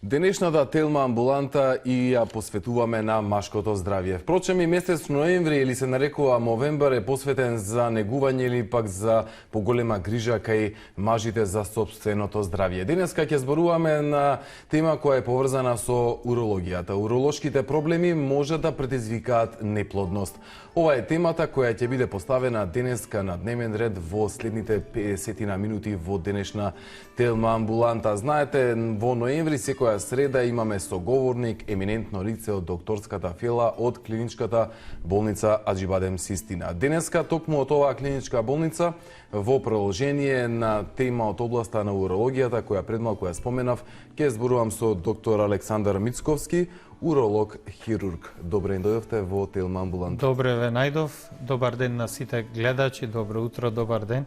Денешната телма амбуланта и ја посветуваме на машкото здравје. Впрочем, и месец ноември или се нарекува Мовембар е посветен за негување или пак за поголема грижа кај мажите за сопственото здравје. Денеска ќе зборуваме на тема која е поврзана со урологијата. Уролошките проблеми може да предизвикаат неплодност. Ова е темата која ќе биде поставена денеска на дневен ред во следните 50 минути во денешна телма амбуланта. Знаете, во ноември секоја среда имаме соговорник, еминентно лице од докторската фела од клиничката болница Аџибадем Систина. Денеска токму од оваа клиничка болница во продолжение на тема од областа на урологијата која предмалку ја споменав, ќе зборувам со доктор Александар Мицковски, уролог хирург. Добре дојдовте во телма амбуланта. Добре ве најдов. Добар ден на сите гледачи, добро утро, добар ден.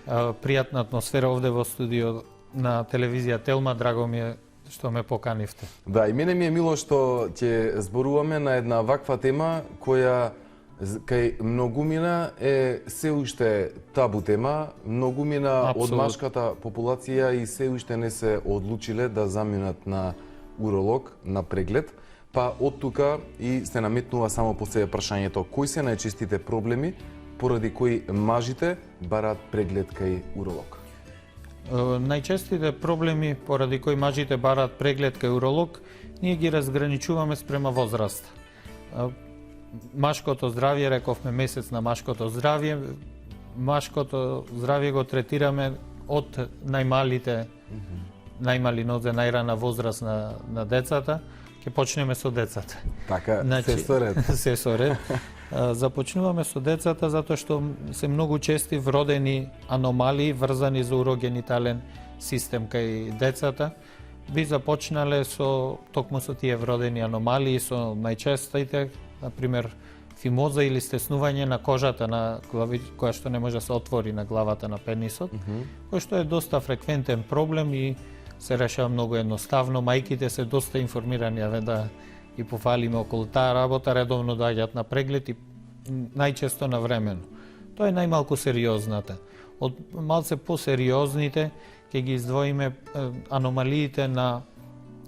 Пријатна атмосфера овде во студио на телевизија Телма, драго ми е што ме поканивте. Да, и мене ми е мило што ќе зборуваме на една ваква тема која кај многумина е се уште табу тема, многумина од машката популација и се уште не се одлучиле да заминат на уролог, на преглед, па од тука и се наметнува само по себе прашањето кои се најчестите проблеми поради кои мажите бараат преглед кај уролог. Најчестите проблеми поради кои мажите бараат преглед кај уролог, ние ги разграничуваме спрема возраст. Машкото здравје, рековме месец на машкото здравје. Машкото здравје го третираме од најмалите, најмали нозе, најрана возраст на децата. Ќе почнеме со децата. Така, се со ред. Се со ред. Започнуваме со децата затоа што се многу чести вродени аномалии врзани за урогенитален систем кај децата. Би започнале токму со тие вродени аномалии, со најчестите, например, фимоза или стеснување на кожата на глави, која што не може да се отвори на главата на пенисот, кој што е доста фреквентен проблем и се решава многу едноставно. Мајките се доста информирани, да и пофалиме околу таа работа, редовно доаѓаат на преглед и најчесто навремено. Тоа е најмалку сериозната. Од малце посериозните ќе ги издвоиме аномалиите на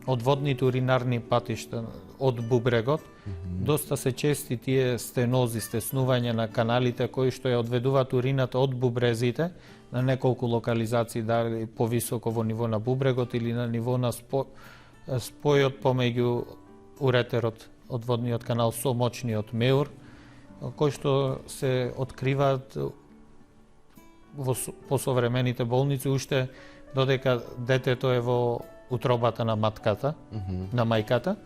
одводните уринарни патишта од бубрегот. Доста се чести тие стенози, стеснување на каналите кои што ја одведуваат урината од бубрезите на неколку локализации, дали повисоко во ниво на бубрегот или на ниво на спојот помеѓу уретерот, одводниот канал со мочниот меур, кои што се откриваат по современите болници уште додека детето е во утробата на матката, на мајката,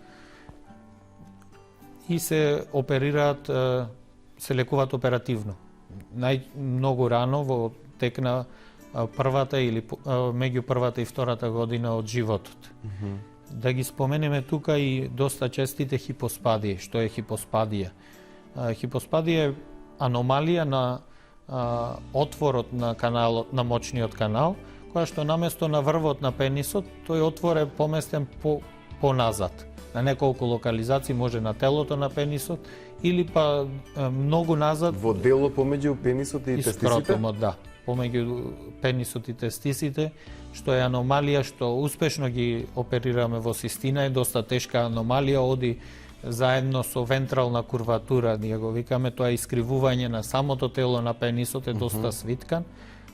и се оперираат, се лекуваат оперативно. Многу рано во тек на првата или меѓу првата и втората година од животот. Да ги споменеме тука и доста честите хипоспадии. Што е хипоспадија? Хипоспадија е аномалија на отворот на каналот, на мочниот канал, која што наместо на врвот на пенисот, тој отвор е поместен поназад. На неколку локализации, може на телото на пенисот или па многу назад во дело помеѓу пенисот и тестисите. Скротумот, да, помеѓу пенисот и тестисите, што е аномалија што успешно ги оперираме во Систина, е доста тешка аномалија, оди заедно со вентрална курватура, ние го викаме, тоа е искривување на самото тело на пенисот, е доста свиткан.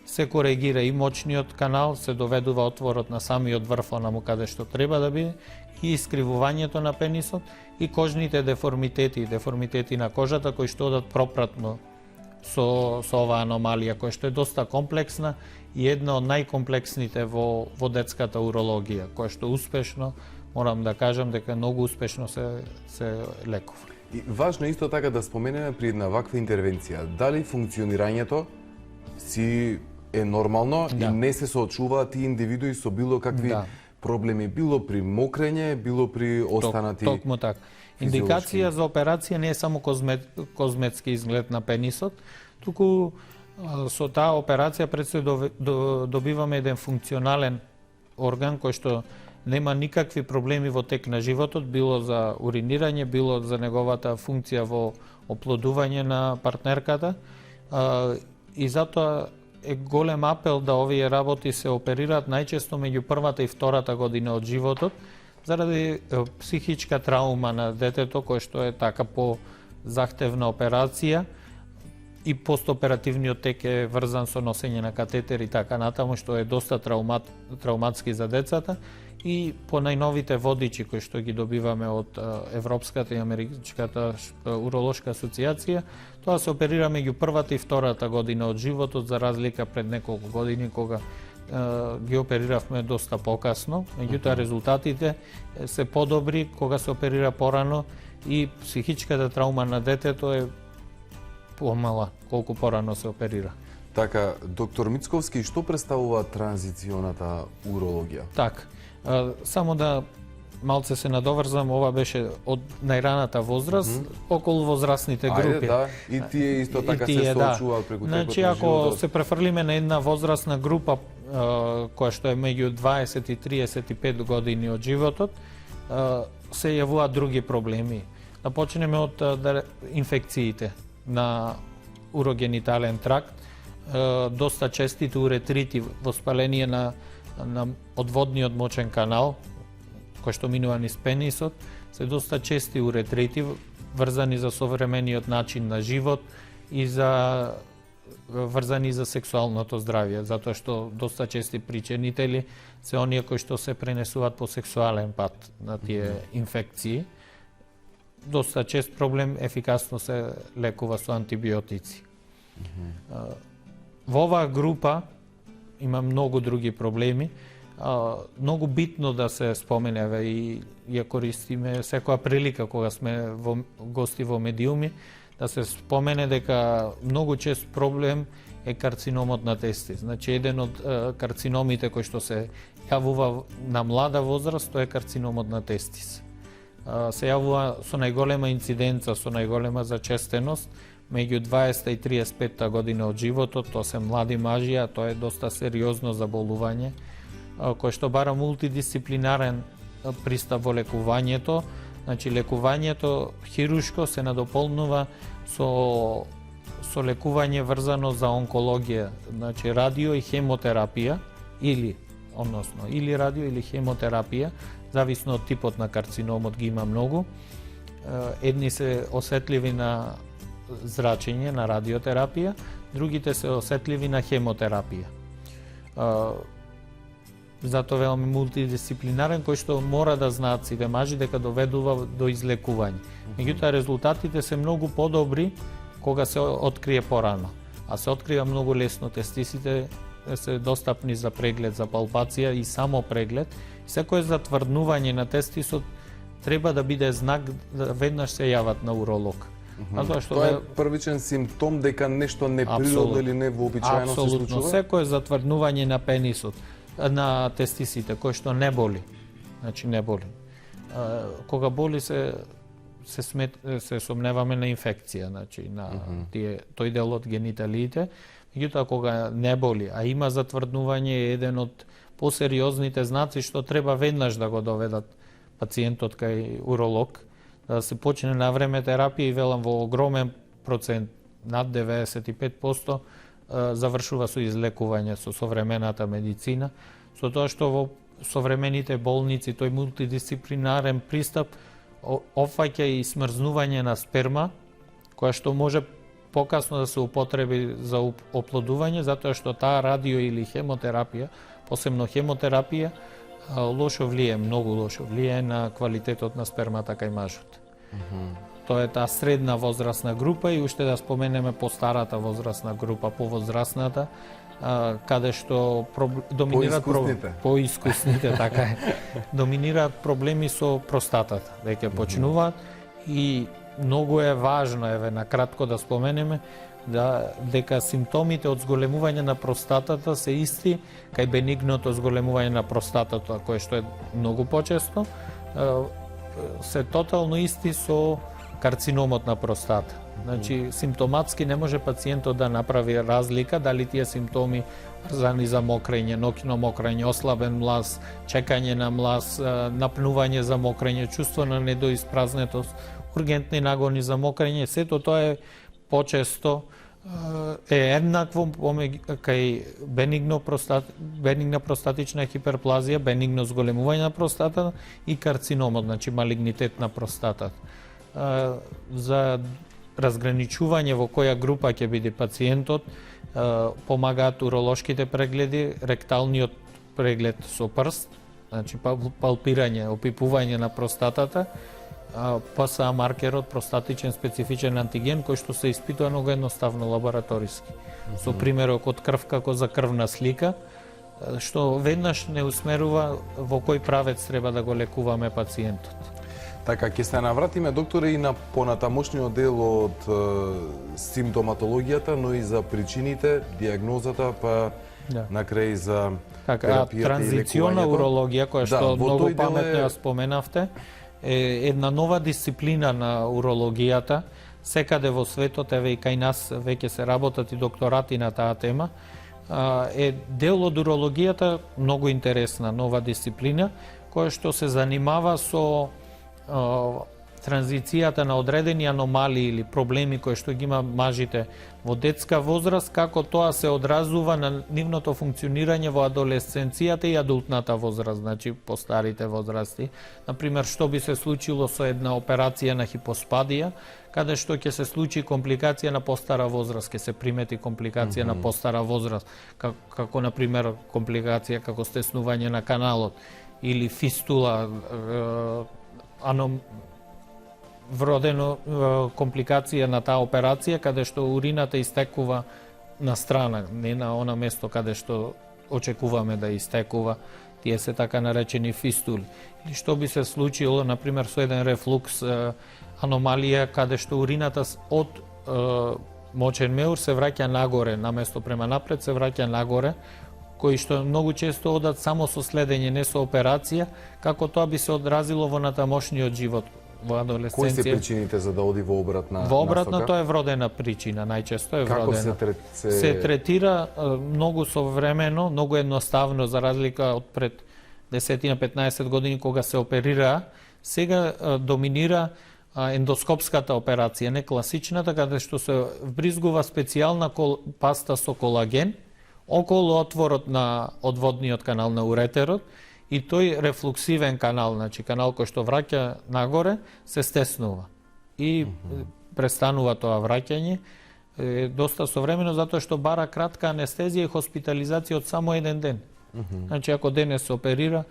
Се коригира и мочниот канал, се доведува отворот на самиот врв, онаму каде што треба да биде, и искривувањето на пенисот и кожните деформитети на кожата кои што одат пропратно со оваа аномалија, која што е доста комплексна и една од најкомплексните во детската урологија, која што успешно, морам да кажам дека многу успешно се лекува. И важно исто така да споменеме при една ваква интервенција, дали функционирањето си е нормално и не се соочуваат тие индивидуи со било какви проблеми, било при мокрење, било при останати. Токму така. Индикација за операција не е само козметски изглед на пенисот, туку со таа операција пред се добиваме еден функционален орган кој што нема никакви проблеми во тек на животот, било за уринирање, било за неговата функција во оплодување на партнерката. И затоа е голем апел да овие работи се оперираат најчесто меѓу првата и втората година од животот, заради психичка траума на детето, кој што е така по захтевна операција и постоперативниот тек е врзан со носење на катетер и така натаму, што е доста трауматски за децата. И по најновите водичи кои што ги добиваме од Европската и Американската уролошка асоциација, тоа се оперира меѓу првата и втората година од животот, за разлика пред неколку години кога ги опериравме доста покасно. Меѓутоа резултатите се подобри кога се оперира порано и психичката траума на детето е помала колку порано се оперира. Така, доктор Мицковски, што представува транзиционата урологија? Так, само да малце се надоврзам, ова беше од најраната возраст, околу возрастните групи. Ајде, да, и тие исто така се соочуваат преку текот Значи, на ако животот. се префрлиме на една возрастна група која што е меѓу 20 и 35 години од животот, се јавуваат други проблеми. Да почнеме од инфекциите на урогенитален тракт, доста честите уретрити, воспаление на одводниот мочен канал, кој што минува низ пенисот, се доста чести уретрити врзани за современиот начин на живот и врзани за сексуалното здравје, затоа што доста чести причинители се оние кои што се пренесуваат по сексуален пат на тие инфекции. Доста чест проблем, ефикасно се лекува со антибиотици. Во оваа група има многу други проблеми. Многу битно да се спомене и ја користиме секоја прилика кога сме гости во медиуми, да се спомене дека многу чест проблем е карциномот на тестис. Значи, еден од карциномите кој што се јавува на млада возраст, тоа е карциномот на тестис. Се јавува со најголема инциденца, со најголема зачестеност, меѓу 20 и 35 година од животот, тоа се млади мажи, а тоа е доста сериозно заболување, кој што бара мултидисциплинарен пристап во лекувањето. Значи, лекувањето хирушко се надополнува со лекување врзано за онкологија, значи радио и хемотерапија или радио или хемотерапија, зависно од типот на карциномот, ги има многу. Едни се осетливи на зрачење, на радиотерапија, другите се осетливи на хемотерапија. Затоа веламе мултидисциплинарен, кој што мора да знаат сите мажи дека доведува до излекување. Меѓутоа резултатите се многу подобри кога се открие порано, а се открива многу лесно. Тестисите се достапни за преглед, за палпација и само преглед. Секое затврднување на тестисот треба да биде знак да веднаш се јават на уролог. Тоа е првичен симптом дека нешто неприродно или невообичаено се случува? Апсолутно. Секое затврднување на пенисот, на тестисите, кој што не боли. Значи не боли. Кога боли се сомневаме на инфекција, значи на тој дел од гениталиите. Меѓутоа кога не боли, а има затврднување, е еден од посериозните знаци што треба веднаш да го доведат пациентот кај уролог, да се почне на време терапија и велам во огромен процент, над 95%, завршува со излекување со современата медицина, со тоа што во современите болници тој мултидисциплинарен пристап опфаќа и смрзнување на сперма, која што може покасно да се употреби за оплодување, затоа што таа радио или хемотерапија, посебно хемотерапија, лошо влие, многу лошо влие на квалитетот на спермата кај мажот. Тоа е таа средна возрастна група и уште да споменеме постарата возрастна група, повозрастната, каде што доминираат поискусните, така е. Доминираат проблеми со простатата, дека почнуваат и многу е важно, еве на кратко да споменеме, дека симптомите од зголемување на простатата се исти кај бенигното зголемување на простатата, кое што е многу почесто, се тотално исти со карциномот на простата. Значи, симптоматски не може пациентот да направи разлика дали тие симптоми врзани за мокрење, ноќно мокрење, ослабен млаз, чекање на млаз, напнување за мокрење, чувство на недоиспразнетост, ургентни нагони за мокрење, сето тоа е почесто е еднакво кај бенигна простатична хиперплазија, бенигно зголемување на простатата и карциномот, значи малигнитет на простатата. За разграничување во која група ќе биде пациентот, помагаат уролошките прегледи, ректалниот преглед со прст, значи палпирање, опипување на простатата, ПСА маркерот, простатичен специфичен антиген, кој што се испитува многу едноставно лабораториски. Со примерок од крв како за крвна слика, што веднаш не усмерува во кој правец треба да го лекуваме пациентот. Така, ќе се навратиме, докторе, и на понатамошниот дел од симптоматологијата, но и за причините, диагнозата, па на крај за терапијата и лекувањето. Транзициона урологија, која што многу паметно ја споменавте, е една нова дисциплина на урологијата. Секаде во светот, еве и кај нас веќе се работат и докторати на таа тема. Е дел од урологијата, многу интересна нова дисциплина, која што се занимава со транзицијата на одредени аномалии или проблеми кои што ги има мажите во детска возраст, како тоа се одразува на нивното функционирање во адолесценцијата и адултната возраст, значи по старите возрасти. Например, што би се случило со една операција на хипоспадија, каде што ќе се случи компликација на постара возраст, ќе се примети компликација на постара возраст, како например компликација како стеснување на каналот или фистула, вродено компликација на таа операција, каде што урината истекува на страна, не на она место каде што очекуваме да истекува, тие се така наречени фистули. Или што би се случило, например, со еден рефлукс, аномалија, каде што урината од мочен меур се враќа нагоре, наместо према напред се враќа нагоре, кои што многу често одат само со следење, не со операција, како тоа би се одразило во натамошниот живот, во адолесценција. Кои се причините за да оди во обратна насока? Во обратна тоа е вродена причина, најчесто е вродена. Како се третира многу современо, многу едноставно, за разлика од пред 10-15 години кога се оперира. Сега доминира ендоскопската операција, не класичната, каде што се вбризгува специјална паста со колаген околу отворот на одводниот канал на уретерот, и тој рефлуксивен канал, значи канал кој што враќа нагоре, се стеснува. И престанува тоа враќање. Доста современо, затоа што бара кратка анестезија и хоспитализација од само еден ден. Значи, ако денес се оперира,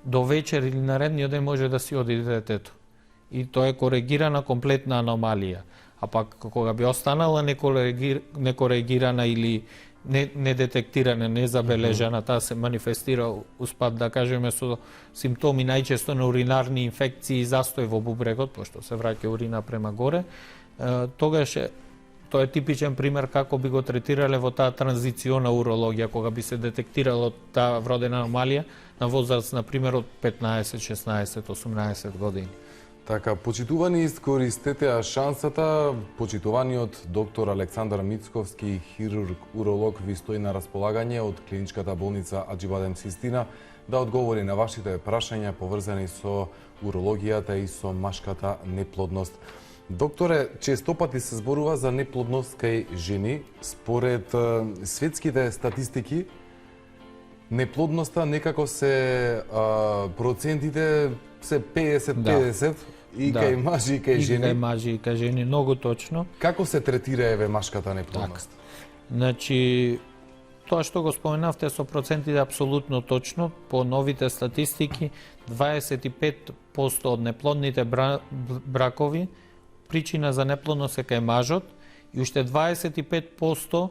до вечер или наредниот ден може да си оди детето. И тоа е коригирана комплетна аномалија. А пак, кога би останала некоригирана или недетектирана, незабележана, таа се манифестира успат, да кажеме, со симптоми најчесто на уринарни инфекции и застој во бубрегот, пошто се враќа урина према горе. Тогаш тоа е типичен пример како би го третирале во таа транзициона урологија, кога би се детектирало таа вродена аномалија на возраст, например, од 15, 16, 18 години. Така, почитувани, искористете шансата. Почитуваниот доктор Александар Мицковски, хирург, уролог, ви стои на располагање од клиничката болница Аџибадем Систина да одговори на вашите прашања поврзани со урологијата и со машката неплодност. Докторе, често пати се зборува за неплодност кај жени. Според светските статистики, неплодноста некако се процентите се 50-50 и кај мажи и кај жени. И кај мажи и кај жени, многу точно. Како се третира еве машката неплодност? Значи, тоа што го споменавте со процентите апсолутно точно, по новите статистики 25% од неплодните бракови причина за неплодност е кај мажот и уште 25%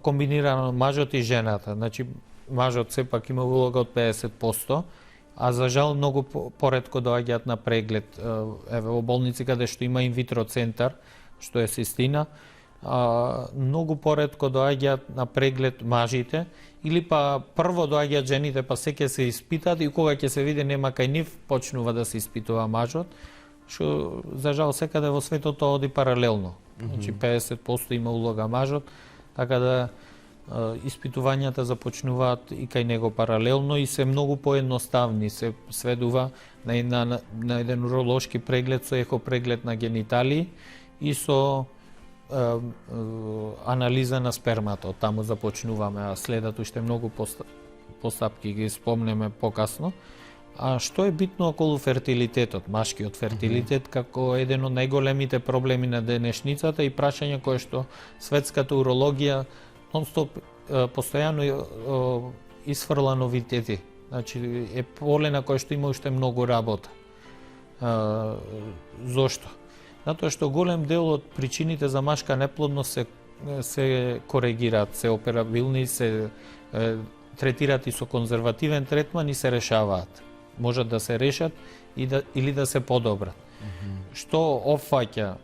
комбинирано мажот и жената. Значи, мажот сепак има улога од 50%, а за жал многу поретко доаѓаат на преглед. Еве во болници каде што има инвитро центар, што е Систина, многу поретко доаѓаат на преглед мажите, или па прво доаѓаат жените, па се ќе се испитат и кога ќе се види нема кај нив, почнува да се испитува мажот, што за жал секаде во светот тоа оди паралелно. Значи 50% има улога мажот, така да испитувањата започнуваат и кај него паралелно и се многу поедноставни, се сведува на еден уролошки преглед со ехопреглед на гениталии и со анализа на спермата, од таму започнуваме, а следат уште многу постапки, ги спомнеме покасно. А што е битно околу фертилитетот, машкиот фертилитет, како еден од најголемите проблеми на денешницата и прашање кое што светската урологија нон-стоп постојано исфрла новитети. Значи е поле на кое што има уште многу работа. Зошто? Затоа што голем дел од причините за машка неплодност се коригираат, се операбилни, се третираат и со конзервативен третман и се решаваат. Можат да се решат или да се подобрат. Што опфаќа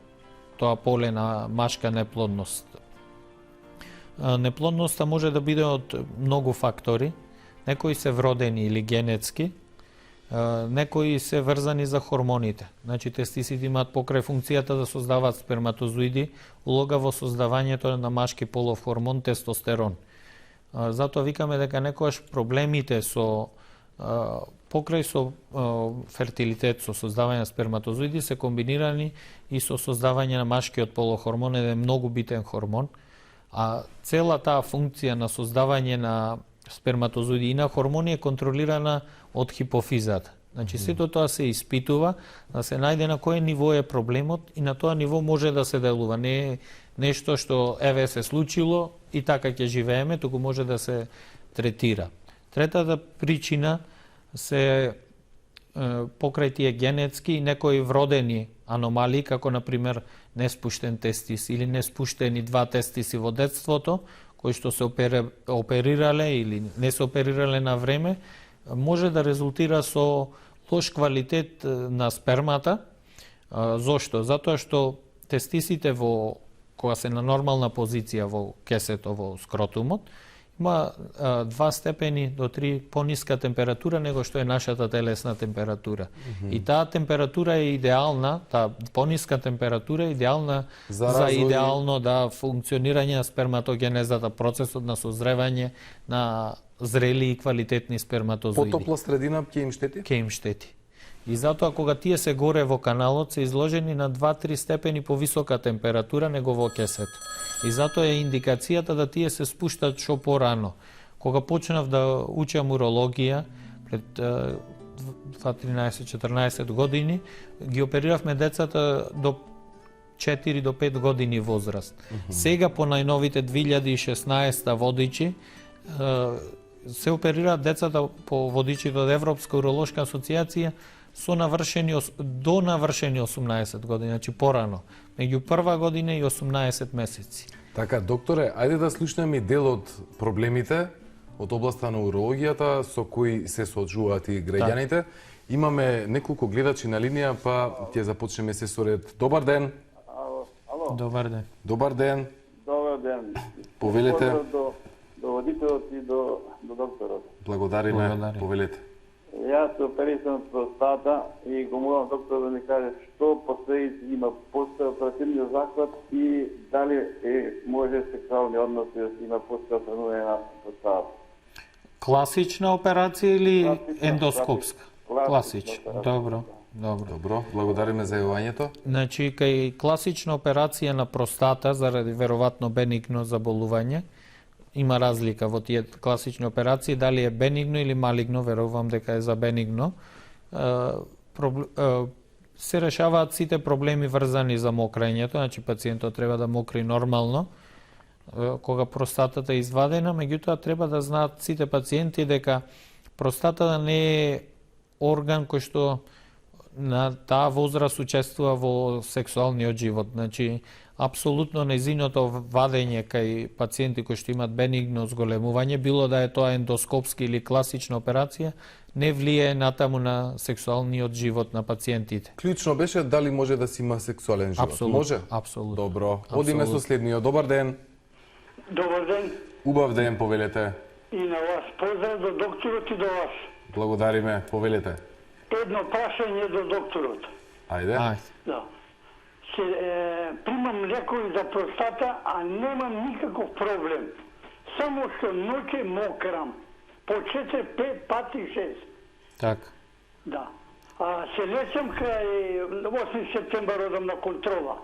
тоа поле на машка неплодност? Неплодноста може да биде од многу фактори. Некои се вродени или генетски, некои се врзани за хормоните. Значи тестисите имаат покрај функцијата да создаваат сперматозоиди, улога во создавањето на машки полов хормон тестостерон. Затоа викаме дека некојаш проблемите со покрај со фертилитет, со создавање на сперматозоиди се комбинирани и со создавање на машкиот полов хормон, еден многу битен хормон, а цела таа функција на создавање на сперматозоиди и на хормони е контролирана од хипофизата. Значи сето тоа се испитува да се најде на кое ниво е проблемот и на тоа ниво може да се делува. Не е нешто што еве се случило и така ќе живееме, туку може да се третира. Третата причина се покрај тие генетски и некои вродени аномалии, како например неспуштен тестис или неспуштени два тестиси во детството, кои што се оперирале или не се оперирале на време, може да резултира со лош квалитет на спермата. Зошто? Затоа што тестисите кога се на нормална позиција во кесето, во скротумот, има 2 степени до 3 пониска температура него што е нашата телесна температура. И таа температура е идеална, таа пониска температура е идеална за идеално функционирање на сперматогенезата, процесот на созревање на зрели и квалитетни сперматозоиди. Потопла средина ќе им штети? Ќе им штети. И затоа кога тие се горе во каналот се изложени на 2-3 степени повисока температура него во кесето. И затоа е индикацијата да тие се спуштат што порано. Кога почнав да учам урологија пред 13-14 години, ги опериравме децата до 4 до 5 години возраст. Сега по најновите 2016 водичи се оперираат децата по водичите од Европска уролошка асоциација до навршени 18 години, значи порано, меѓу прва година и 18 месеци. Така, докторе, ајде да слушнеме дел од проблемите од областа на урологијата со кои се соочуваат и граѓаните. Имаме неколку гледачи на линија, па ќе започнеме се со ред. Добар ден. Ало. Добар ден. Добар ден. Добар ден. Повелете. До водителот и до докторот. Благодариме. Повелете. Јас се оперисам простата и го молам доктор да ми каже што последици има после оперативниот захват и дали може сексуални односи да има после отстранување на простата. Класична операција или ендоскопска? Класична. Добро. Добро, благодариме за јавањето. Значи, кај класична операција на простата, заради веројатно бенигно заболување, има разлика во тие класични операции, дали е бенигно или малигно, верувам дека е за бенигно. Се решаваат сите проблеми врзани за мокрењето, значи пациентот треба да мокри нормално, кога простатата е извадена, меѓутоа треба да знаат сите пациенти дека простатата не е орган кој што на таа возраст учествува во сексуалниот живот. Значи, апсолутно нејзиното вадење кај пациенти кои што имаат бенигно зголемување, било да е тоа ендоскопски или класична операција, не влијае натаму на сексуалниот живот на пациентите. Клучно беше дали може да си има сексуален живот. Апсолутно. Може? Апсолутно. Добро. Одиме со следниот. Добар ден. Добар ден. Убав ден, повелете. И на вас поздрав до докторот и до вас. Благодариме, повелете. Едно прашање до докторот. Ајде. Да. Примам лекови за простата, а немам никаков проблем. Само што ноќе мокрам. По 4-5 пати 6. Така. Да. А се лечам кај 8 септембар одам на контрола.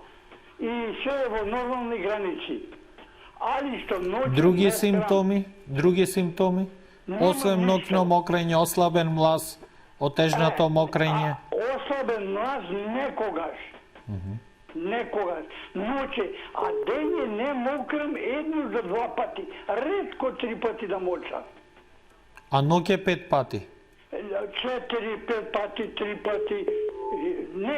и се е во нормални граници. Али што ноќе Други симптоми? Освен ноќно мокрење, ослабен млаз, отежнато мокрење. Ослабен млаз некогаш. Некогаш. Ноќе, а дење не мокрам 1 до 2 пати. Ретко 3 пати да мочам. А ноќе 5 пати? 4-5 пати, 3 пати, не,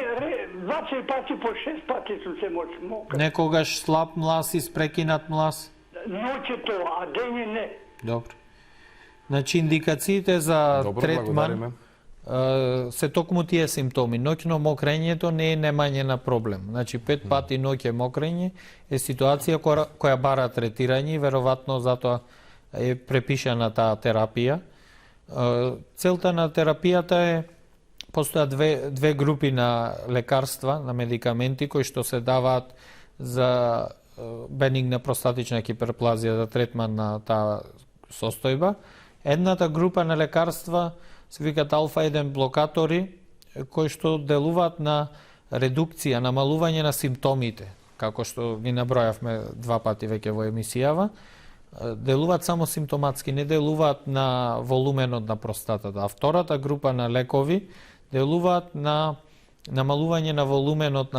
20 пати по 6 пати сум се мокрам. Некогаш слаб млаз, испрекинат млаз? Ноќе тоа, а дење не. Добро. Значи, индикациите за третман благодариме. се токму тие симптоми. Ноќно мокрењето не е немање на проблем. Значи, 5 пати ноќе мокрење е ситуација која бара третирање и веројатно затоа е препишана таа терапија. Целта на терапијата е, постојат две групи на лекарства, на медикаменти кои што се даваат за бенигна простатична хиперплазија, за третман на таа состојба. Едната група на лекарства се викаат алфа-1 блокатори, кои што делуваат на редукција, намалување на симптомите, како што ги набројавме 2 пати веќе во емисијава. Делуваат само симптоматски, не делуваат на волуменот на простатата. А втората група на лекови делуваат на намалување на волуменот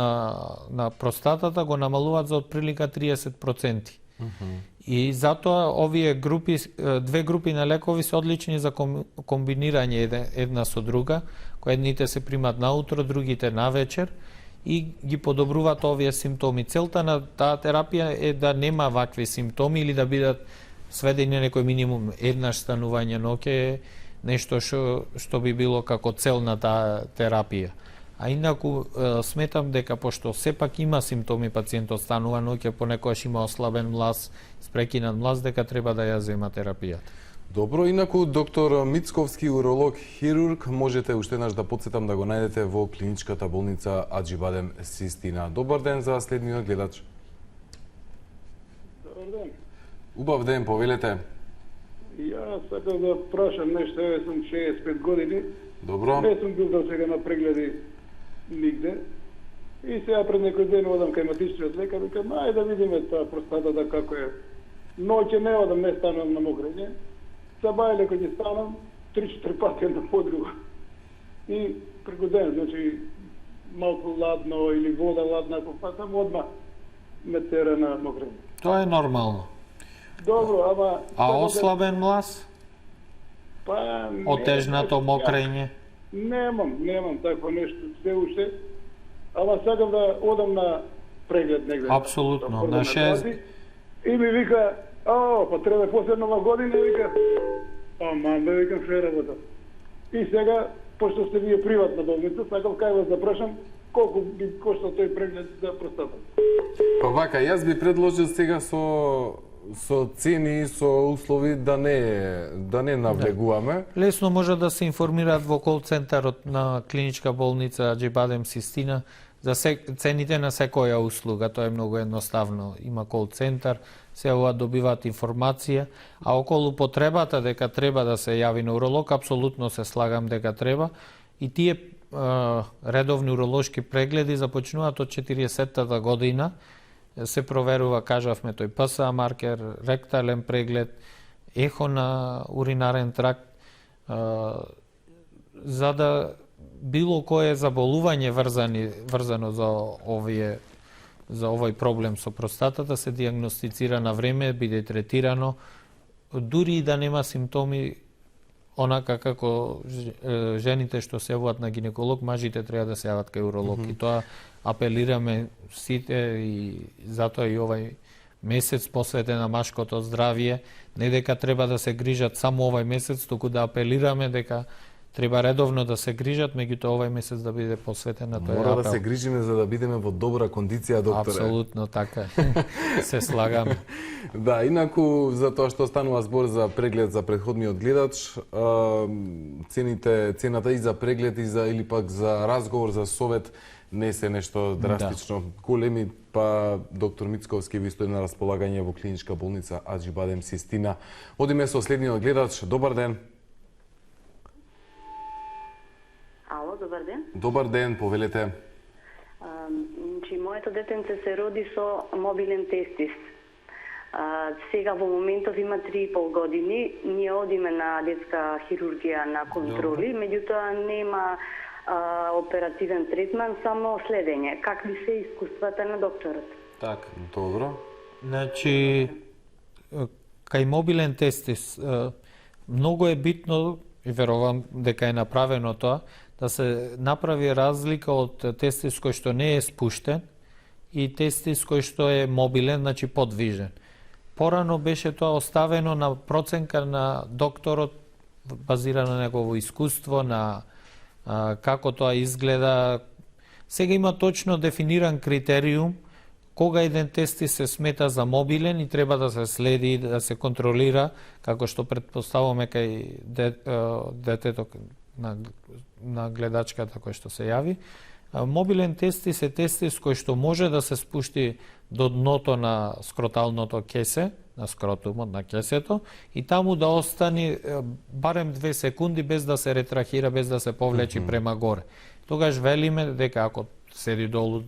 на простатата, го намалуваат за отприлика 30%. И затоа овие групи, две групи на лекови се одлични за комбинирање една со друга, кои едните се примат наутро, другите навечер и ги подобруваат овие симптоми. Целта на таа терапија е да нема вакви симптоми или да бидат сведени на некој минимум еднаш станување ноќе е нешто што би било како цел на таа терапија. А инаку сметам дека пошто сепак има симптоми, пациентот станува ноќе, понекогаш има ослабен млаз, спрекинат млаз, дека треба да ја зема терапијата. Добро, инаку доктор Мицковски, уролог, хирург, можете уште еднаш да потсетам да го најдете во клиничката болница Аџибадем Систина. Добар ден за следниот гледач. Добар ден. Убав ден, повелете. Јас сакам да прашам нешто, јас сум 65 години. Добро. Не сум бил до сега на прегледи нигде. И сега пред некој ден одам кај матичниот лекар, викам, ајде да видиме таа простатата како е. Ноќе не одам, не станувам на мокрење. Сабајле кога ќе станам, 3-4 пати една подруга. И преку ден, значи, малку ладно или вода ладна, ако патам, одма ме тера на мокрење. Тоа е нормално. Добро, ама... А ослабен млаз? Па... Отежнато мокрење? Немам такво нешто се уште. Ама сакам да одам на преглед негде. Апсолутно, на 6... И ми вика, па треба после нова година, вика, да викам што е работа. И сега, пошто сте вие приватна болница, сакам кај вас да прашам, колку би кошта тој преглед за простата? Па вака, јас би предложил сега со цени и со услови да не навлегуваме. Лесно може да се информираат во кол центарот на клиничка болница Аџибадем Систина за цените на секоја услуга. Тоа е многу едноставно. Има кол центар, се добиваат информација, а околу потребата дека треба да се јави на уролог, апсолутно се слагам дека треба. И тие редовни уролошки прегледи започнуваат од 40-та година. Се проверува, кажавме, тој ПСА маркер, ректален преглед, ехо на уринарен тракт, за да било кое заболување врзано за овој проблем со простатата се диагностицира на време, биде третирано, дури и да нема симптоми, онака како жените што се јавуваат на гинеколог, мажите треба да се јават кај уролог. И тоа апелираме сите и затоа и овај месец посветен на машкото здравје, не дека треба да се грижат само овај месец, туку да апелираме дека треба редовно да се грижат, меѓутоа овај месец да биде посветен на тој апел. Мора да се грижиме за да бидеме во добра кондиција, докторе. Апсолутно така. Се слагаме. Да, инаку за тоа што станува збор за преглед за претходниот гледач, цената и за преглед или пак за разговор, за совет не се нешто драстично големи, па доктор Мицковски ви стои на располагање во клиничка болница Аџибадем Систина. Одиме со следниот гледач. Добар ден. Ало, добар ден. Добар ден, повелете. Значи, мојот моето детенце се роди со мобилен тестис. Сега во моментов има 3,5 години. Ние одиме на детска хирургија на контроли, меѓутоа нема оперативен третман, само следење. Какви се искуствата на докторот? Така. Добро. Значи, кај мобилен тестис, многу е битно, и верувам дека е направено тоа, да се направи разлика од тестис кој што не е спуштен и тестис кој што е мобилен, значи подвижен. Порано беше тоа оставено на проценка на докторот, базирано на негово искуство, на како тоа изгледа. Сега има точно дефиниран критериум кога еден тестис се смета за мобилен и треба да се следи, да се контролира, како што претпоставуваме кај детето на гледачката кој што се јави. Мобилен тестис е тестис кој што може да се спушти до дното на скроталното кесе, на скротумот на кесето, и таму да остане барем 2 секунди без да се ретрахира, без да се повлечи према горе. Тогаш велиме дека ако седи долу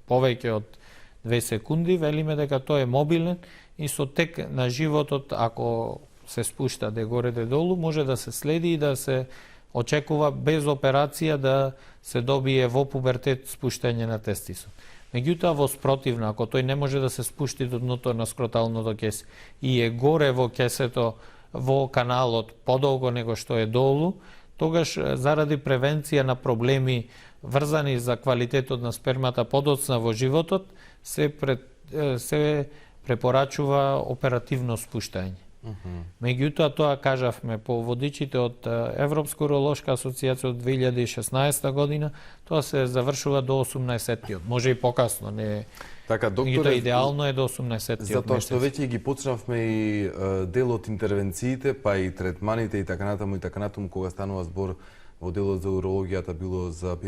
повеќе од 2 секунди, велиме дека тој е мобилен и со тек на животот, ако се спушта де горе де долу, може да се следи и да се очекува без операција да се добие во пубертет спуштање на тестисот. Меѓутоа, во спротивно, ако тој не може да се спушти до дното на скроталното кесе и е горе во кесето, во каналот, подолго него што е долу, тогаш заради превенција на проблеми врзани за квалитетот на спермата подоцна во животот, се препорачува оперативно спуштање. Меѓутоа, тоа кажавме по водичите од Европска уролошка асоциација од 2016 година, тоа се завршува до 18-тиот. Може и покасно, не. Така, докторе, идеално е до 18-тиот месец. Затоа што веќе ги почнавме и дел од интервенциите, па и третманите и така натаму, кога станува збор во делот за урологијата, било за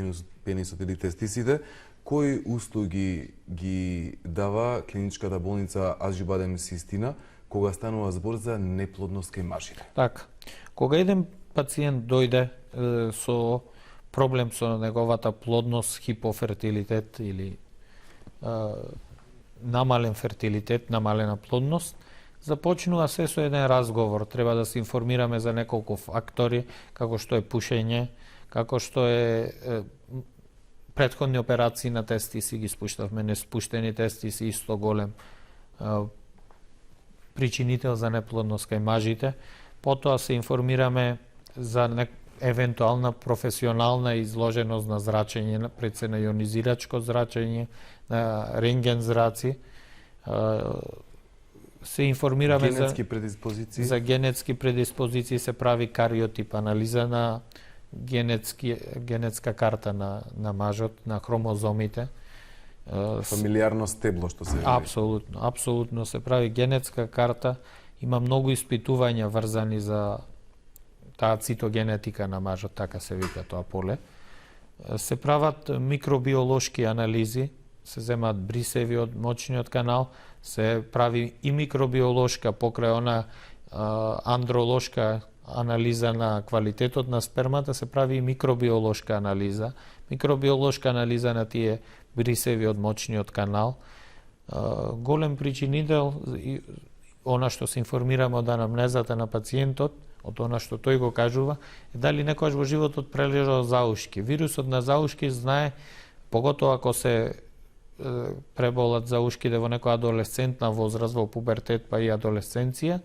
пенисот или тестисите, кои услуги ги дава клиничката болница Ажибадем Систина кога станува збор за неплодност кај мажите? Така. Кога еден пациент дојде со проблем со неговата плодност, хипофертилитет или намален фертилитет, намалена плодност, започнува се со еден разговор. Треба да се информираме за неколку фактори, како што е пушење, како што е претходни операции на тестиси, ги спуштавме, неспуштени тестиси, исто голем причинител за неплодност кај мажите. Потоа се информираме за евентуална професионална изложеност на зрачење, пред се на ионизирачко зрачење, на рентген зраци. Се информираме за генетски предиспозиции, се прави кариотип, анализа на генетска карта на мажот, на хромозомите. Фамилиарно стебло, што се вели. Апсолутно се прави генетска карта. Има многу испитувања врзани за таа цитогенетика на мажот, така се вика тоа поле. Се прават микробиолошки анализи, се земаат брисеви од мочниот канал, се прави и микробиолошка покрај она андролошка анализа на квалитетот на спермата, се прави и микробиолошка анализа. Микробиолошка анализа на тие брисеви од мочниот канал. Голем причинител, она што се информираме од анамнезата на пациентот, од она што тој го кажува, е дали некојаш во животот прележал заушки. Вирусот на заушки знае, поготово ако се преболат заушките во некоја адолесцентна возраст, во пубертет па и адолесценција,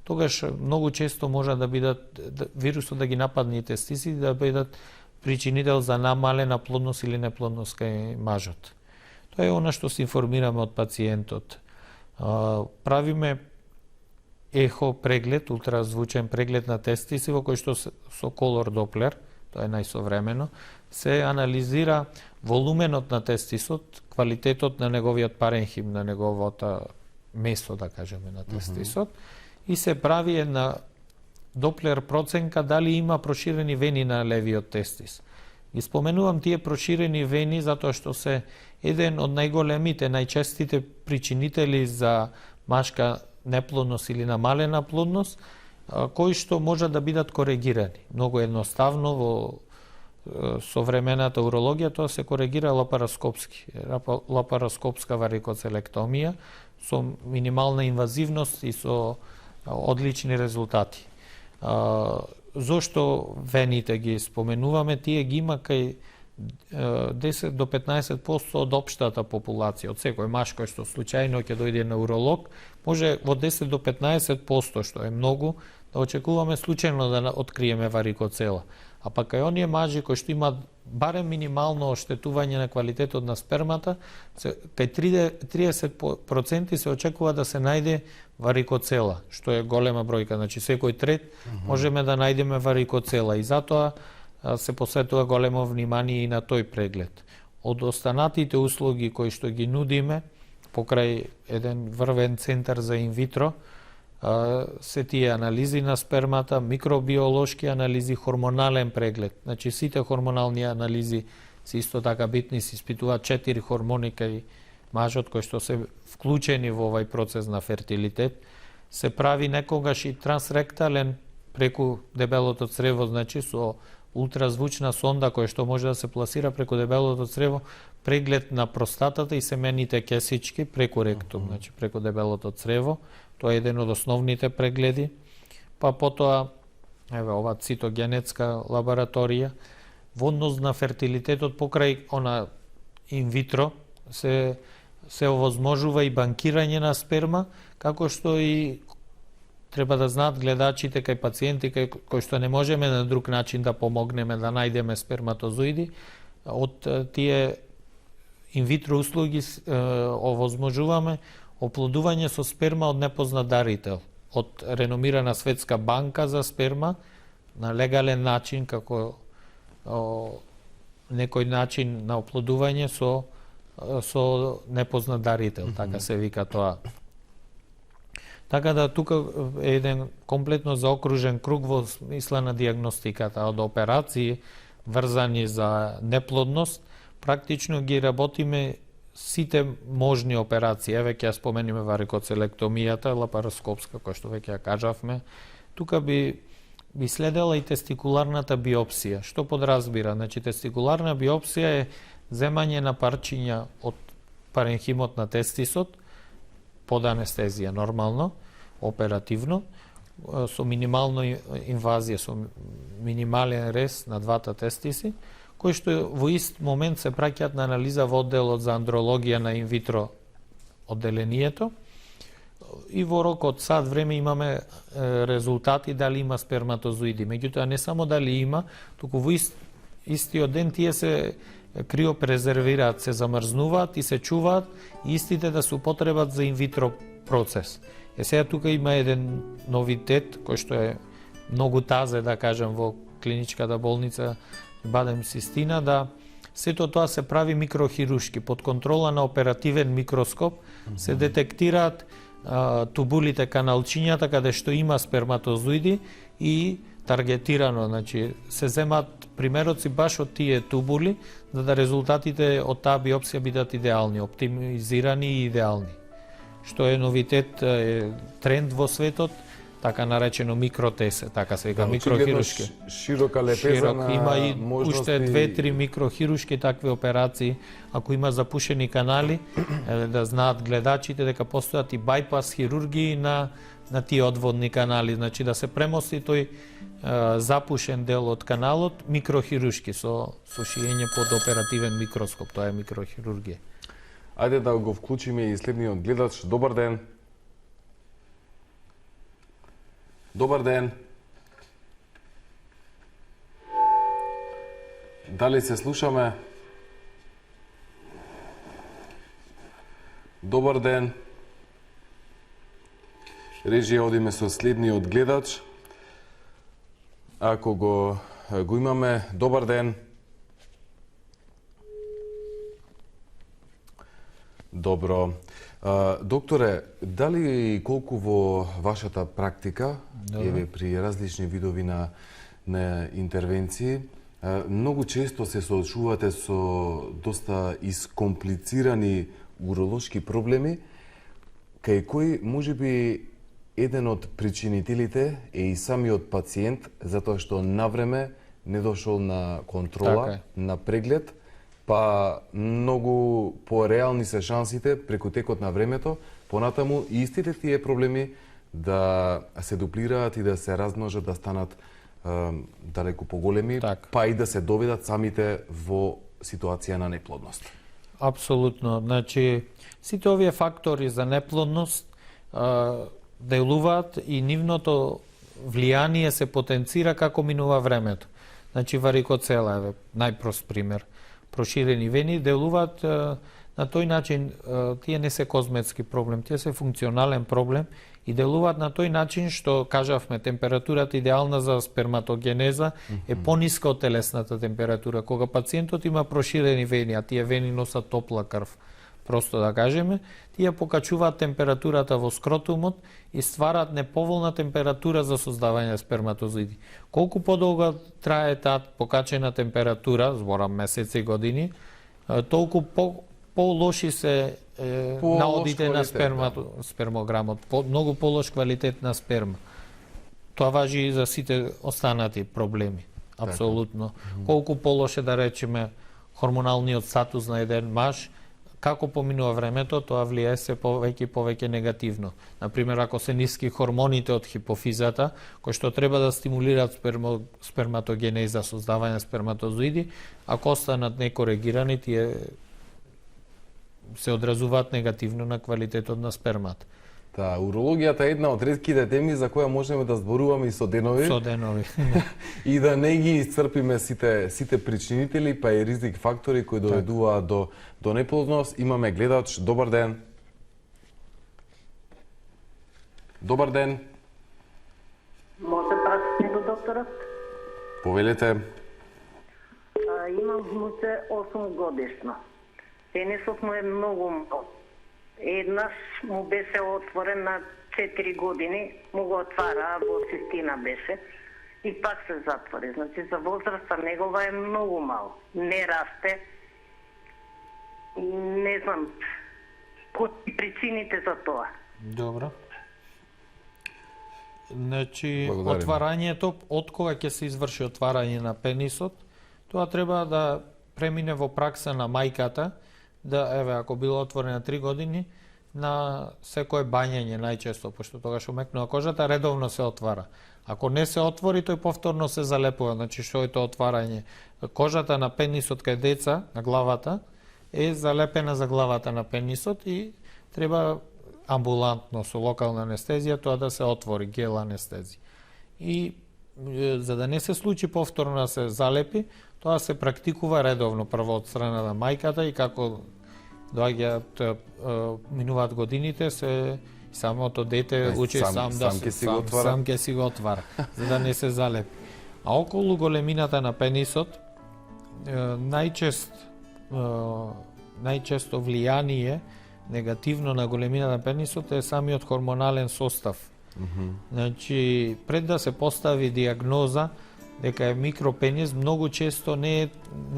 тогаш многу често може да бидат вирусот да ги нападне и тестиси, да бидат причинител за намалена плодност или неплодност кај мажот. Тоа е она што се информираме од пациентот. Правиме ехо преглед, ултразвучен преглед на тестиси, во кој што со колор доплер, тоа е најсовремено, се анализира волуменот на тестисот, квалитетот на неговиот паренхим, на неговото место, да кажеме, на тестисот, и се прави една доплер проценка дали има проширени вени на левиот тестис. Ги споменувам тие проширени вени затоа што се еден од најголемите, најчестите причинители за машка неплодност или намалена плодност, кои што може да бидат коригирани. Многу едноставно во современата урологија, тоа се коригира лапароскопски. Лапароскопска варикоцелектомија со минимална инвазивност и со одлични резултати. Зошто вените ги споменуваме? Тие ги има кај 10 до 15% од општата популација, од секој маж кој што случајно ќе дојде на уролог, може во 10 до 15%, што е многу, да очекуваме случајно да откриеме варикоцела. А пак кај оние мажи кои што имаат барем минимално оштетување на квалитетот на спермата, кај 30% се очекува да се најде варикоцела, што е голема бројка, значи секој трет можеме да најдеме варикоцела и затоа се посветува големо внимание и на тој преглед. Од останатите услуги кои што ги нудиме покрај еден врвен центар за инвитро, се тие анализи на спермата, микробиолошки анализи, хормонален преглед. Значи сите хормонални анализи се исто така битни, се испитуваат 4 хормони кај мажот кои што се вклучени во овај процес на фертилитет. Се прави некогаш и трансректален преку дебелото црево, значи со ултразвучна сонда која што може да се пласира преку дебелото црево, преглед на простатата и семените кесички преку ректум, значи преку дебелото црево. Тоа е еден од основните прегледи. Па потоа, еве, ова цитогенетска лабораторија, во однос на фертилитетот покрај она инвитро, се овозможува и банкирање на сперма, како што и треба да знаат гледачите кај пациенти кои што не можеме на друг начин да помогнеме да најдеме сперматозоиди, од тие инвитро услуги овозможуваме оплодување со сперма од непознат дарител, од реномирана светска банка за сперма, на легален начин, како некој начин на оплодување со непознат дарител, така се вика тоа. Така да тука е еден комплетно заокружен круг во смисла на диагностиката, од операции врзани за неплодност, практично ги работиме сите можни операции. Еве ќе ја спомениме варикоцелектомијата, лапароскопска, која што веќе ја кажавме. Тука би следела и тестикуларната биопсија. Што подразбира? Значи, тестикуларна биопсија е земање на парчиња од паренхимот на тестисот, под анестезија нормално, оперативно, со минимална инвазија, со минимален рез на двата тестиси, кои што во ист момент се праќаат на анализа во одделот за андрологија на инвитро одделението и во рок од сат време имаме резултати дали има сперматозоиди. Меѓутоа не само дали има, туку во истиот ден тие се криопрезервираат, се замрзнуваат и се чуваат и истите да се употребат за инвитро процес. Сега тука има еден новитет кој што е многу тазе, да кажем, во клиничката болница Бадем Систина, да сето тоа се прави микрохирушки, под контрола на оперативен микроскоп се детектираат тубулите, каналчињата каде што има сперматозоиди и таргетирано, значи се земат примероци баш од тие тубули, за да резултатите од таа биопсија бидат идеални, оптимизирани и идеални. Што е новитет, тренд во светот, така наречено микротесе, така се вика, микрохирушки. Широка лепеза на има и можности. уште 2-3 микрохирушки такви операции. Ако има запушени канали, да знаат гледачите дека постојат и байпас хирургии на тие одводни канали, значи да се премости тој запушен дел од каналот микрохирушки со шиење под оперативен микроскоп, тоа е микрохирургија. Ајде да го вклучиме и следниот гледач. Добар ден. Добар ден. Дали се слушаме? Добар ден. Режија, одиме со следниот гледач. Ако го имаме, добар ден. Добро. Докторе, дали и колку во вашата практика, еве при различни видови на интервенции, многу често се соочувате со доста искомплицирани уролошки проблеми, кај кои можеби еден од причинителите е и самиот пациент, затоа што навреме не дошол на контрола, Така е. на преглед, па многу пореални се шансите преку текот на времето, понатаму и истите тие проблеми да се дуплираат и да се размножат, да станат далеку поголеми, Така. па и да се доведат самите во ситуација на неплодност. Апсолутно. Значи, сите овие фактори за неплодност делуваат и нивното влијание се потенцира како минува времето. Значи, варикоцела е најпрост пример. Проширени вени делуваат на тој начин, тие не се козметски проблем, тие се функционален проблем и делуваат на тој начин што кажавме температурата идеална за сперматогенеза е пониска од телесната температура. Кога пациентот има проширени вени, а тие вени носат топла крв, просто да кажеме, тие покачуваат температурата во скротумот и ствараат неповолна температура за создавање сперматозоиди. Колку подолго трае таа покачена температура, зборам месеци и години, толку по-лоши се наодите на спермограмот, многу полош квалитет на сперма. Тоа важи и за сите останати проблеми, апсолутно. Колку полоше, да речеме, хормоналниот статус на еден маж, како поминува времето, тоа влијае се повеќе и повеќе негативно. Например, ако се ниски хормоните од хипофизата, кои што треба да стимулираат сперматогенеза, создавање сперматозоиди, ако останат некоригирани, тие се одразуваат негативно на квалитетот на спермата. Урологијата е една од ретките теми за која можеме да зборуваме и со денови. Со денови. И да не ги исцрпиме сите причинители, па и ризик фактори кои доведуваат до неплодност. Имаме гледач. Добар ден. Добар ден. Може прашање до докторот? Повелете. Имам внуце 8 годишно. Пенисот му е многу мал. Еднаш му беше отворен на 4 години, му го отвара, во цистина беше и пак се затвори. Значи за возраста негова е многу мал. Не расте. Не знам кои причините за тоа. Добро. Значи, Благодарим. отварањето, од кога ќе се изврши отварање на пенисот, тоа треба да премине во пракса на мајката, да, еве, ако било отворено на 3 години, на секое бањање најчесто, пошто тогаш умекнува кожата, редовно се отвара. Ако не се отвори, тој повторно се залепува. Значи, што е тоа отварање? Кожата на пенисот кај деца, на главата, е залепена за главата на пенисот и треба амбулантно, со локална анестезија, тоа да се отвори, гел анестезија. И за да не се случи повторно да се залепи, тоа се практикува редовно прво од страна на мајката и како доаѓаат минуваат годините, се самото дете учи сам ќе си го отвара, за да не се залепи. А околу големината на пенисот најчесто влијание негативно на големината на пенисот е самиот хормонален состав. Значи, пред да се постави диагноза дека е микропенис, многу често не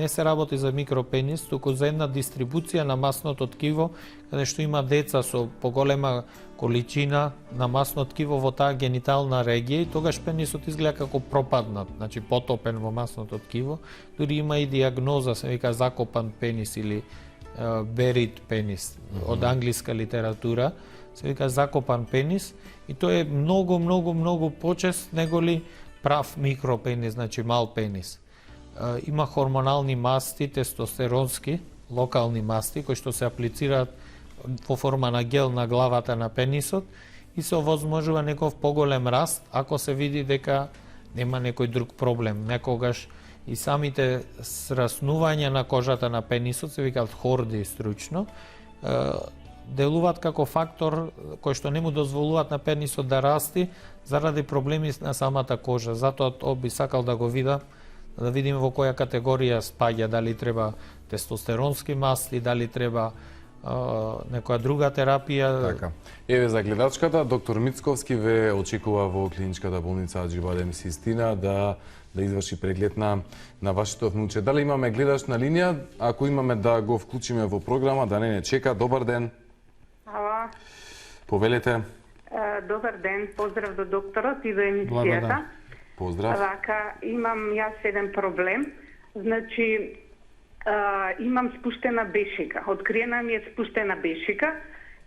се работи за микропенис, туку за една дистрибуција на масното ткиво, каде што има деца со поголема количина на масно ткиво во таа генитална регија и тогаш пенисот изгледа како пропаднат, значи потопен во масното ткиво. Дури има и диагноза, се вика закопан пенис или buried пенис, од англиска литература, се вика закопан пенис и тој е многу почест неголи прав микропенис, значи мал пенис. Има хормонални масти, тестостеронски, локални масти, кои што се аплицираат во форма на гел на главата на пенисот и се овозможува некој поголем раст, ако се види дека нема некој друг проблем. Некогаш и самите сраснувања на кожата на пенисот, се викаат хорди стручно, делуваат како фактор кој што не му дозволуваат на пенисот да расти заради проблеми на самата кожа. Затоа би сакал да го видам, да видим во која категорија спаѓа, дали треба тестостеронски масти, дали треба некоја друга терапија. Така. Еве за гледачката, доктор Мицковски ве очекува во клиничката болница Аџибадем Систина да изврши преглед на вашето внуче. Дали имаме гледач на линија? Ако имаме да го вклучиме во програма, да не чека. Добар ден. Ало. Повелете. Добар ден, поздрав до докторот и до емисијата. Поздрав. Вака, имам јас еден проблем. Значи, имам спуштена бешика. Откриена ми е спуштена бешика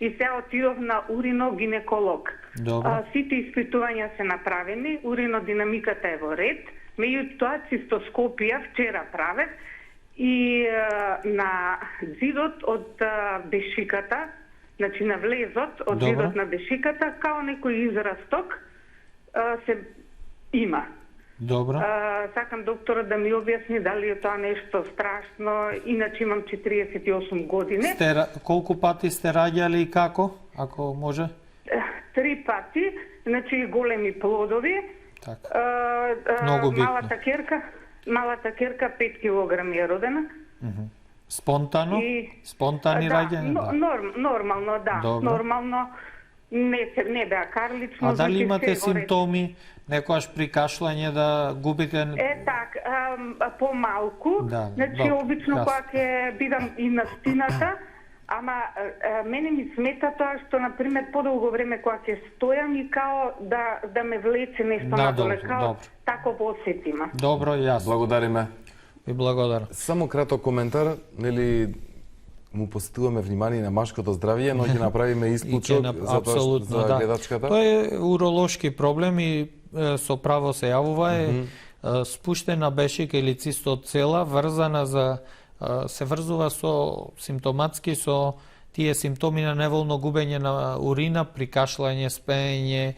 и се отидов на уриногинеколог. Добро. Сите испитувања се направени, уринодинамиката е во ред, меѓутоа цистоскопија вчера правев и на зидот од бешиката, значи на влезот од Добро. зидот на бешиката, као некој израсток се има. Добро. Сакам докторот да ми објасни дали е тоа нешто страшно, иначе имам 48 години. Колку пати сте раѓали и како, ако може? 3 пати, значи големи плодови. Така. Многу битно. Малата керка 5 кг е родена. Спонтано? Спонтани раѓања? Да. Нормално, да. Добро. Нормално. Не беа карлично. А дали значи имате се гореш. симптоми, некојаш при кашлање да губите? Так, помалку. Да, значи, добро, обично јасно. кога ќе бидам и на стината, ама мене ми смета тоа што, например, подолго време кога ќе стојам и као да ме влече нешто надоле, као добро. тако осетима. Добро, јасно. Благодариме. И благодарам. Само краток коментар, нели му посетуваме внимание на машкото здравје, но ќе направиме исклучок за тоа за гледачката. Тоа е уролошки проблем и со право се јавува спуштена бешика или цистоцела врзана се врзува со симптоматски со тие симптоми на неволно губење на урина при кашлање, спеење,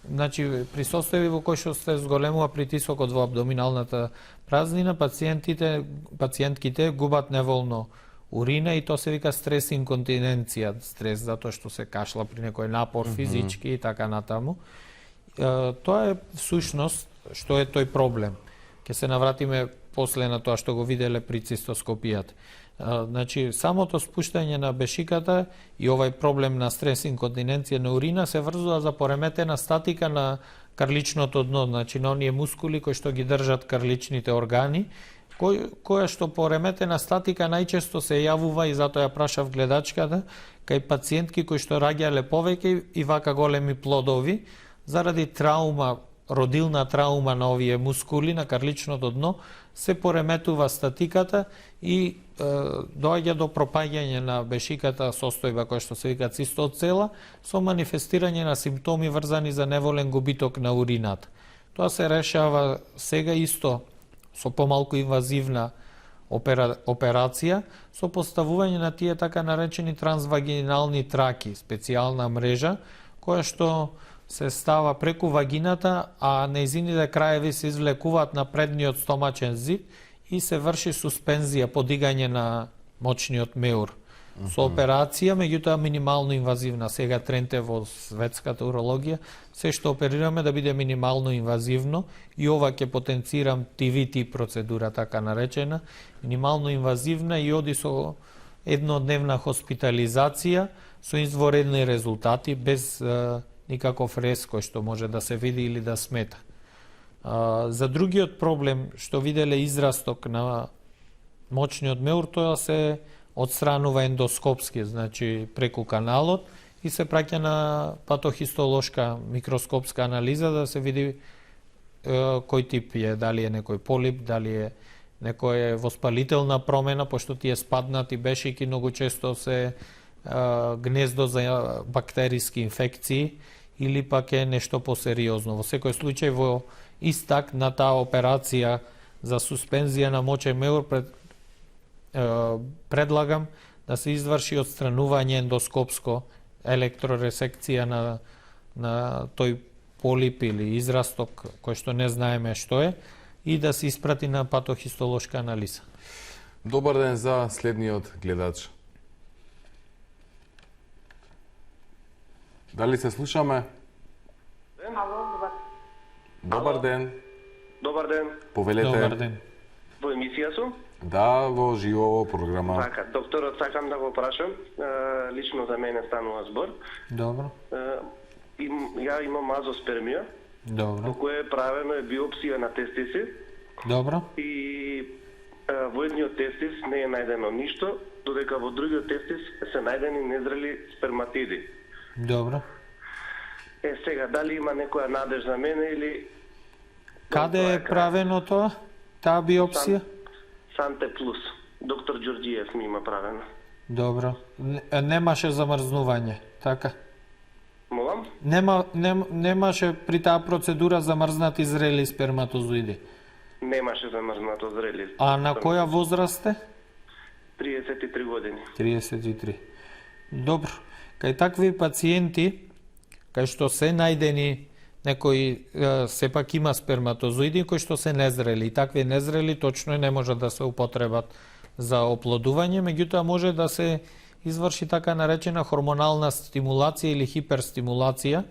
значи при состојби во кои што се зголемува притисокот во абдоминалната празнина, пациентките губат неволно урина и тоа се вика стрес инконтиненција, стрес затоа што се кашла при некој напор физички и така натаму. Тоа е всушност што е тој проблем. Ќе се навратиме после на тоа што го виделе при цистоскопијата. Значи, самото спуштање на бешиката и овај проблем на стрес инконтиненција на урина се врзува за пореметена статика на карличното дно, значи на оние мускули кои што ги држат карличните органи, која што пореметена статика најчесто се јавува и затоа ја прашав гледачката, кај пациентки кои што раѓале повеќе и вака големи плодови, заради травма, родилна травма на овие мускули, на карличното дно, се пореметува статиката и доаѓа до пропаѓање на бешиката, состојба која што се вика цистоцела, со манифестирање на симптоми врзани за неволен губиток на урината. Тоа се решава сега исто со помалку инвазивна операција, со поставување на тие така наречени трансвагинални траки, специјална мрежа, која што се става преку вагината, а нејзините краеви се извлекуваат на предниот стомачен зид и се врши суспензија, подигање на мочниот меур. Со операција, меѓутоа минимално инвазивна. Сега тренд е во светската урологија, се што оперираме да биде минимално инвазивно и ова ќе потенцирам TVT процедура, така наречена, минимално инвазивна и оди со еднодневна хоспитализација, со изворедни резултати, без никаков рез кој што може да се види или да смета. За другиот проблем што виделе израсток на мочниот меур, тоа се отстранува ендоскопски, значи преку каналот и се праќа на патохистолошка микроскопска анализа да се види кој тип е, дали е некој полип, дали е некоја воспалителна промена, пошто тие спаднати бешики многу често се гнездо за бактериски инфекции или пак е нешто посериозно. Во секој случај во истак на таа операција за суспензија на мочен меур предлагам да се изврши отстранување ендоскопско електроресекција на тој полип или израсток кој што не знаеме што е и да се испрати на патохистолошка анализа. Добар ден за следниот гледач. Дали се слушаме? Добар ден. Добар ден. Повелете. Добар ден. Во емисија сум? Да, во живо во програма. Така, докторот сакам да го прашам, лично за мене станува збор. Добро. Ја имам азоспермија, Добро. во која е правено биопсија на тестиси. Добро. И во едниот тестис не е најдено ништо, додека во другиот тестис се најдени незрели сперматиди. Добро. Сега, дали има некоја надеж за мене или Каде е правено тоа? Таа биопсија? Санте Плюс. Доктор Ѓорѓиев ми има правено. Добро. Немаше замрзнување, така? Молам? Немаше при таа процедура замрзнати зрели сперматозоиди. Немаше замрзнато зрели. А на која возраст сте? 33 години. 33. Добро. Кај такви пациенти, кај што се најдени некои сепак има сперматозоиди кои што се незрели. И такви незрели точно не може да се употребат за оплодување, меѓутоа може да се изврши така наречена хормонална стимулација или хиперстимулација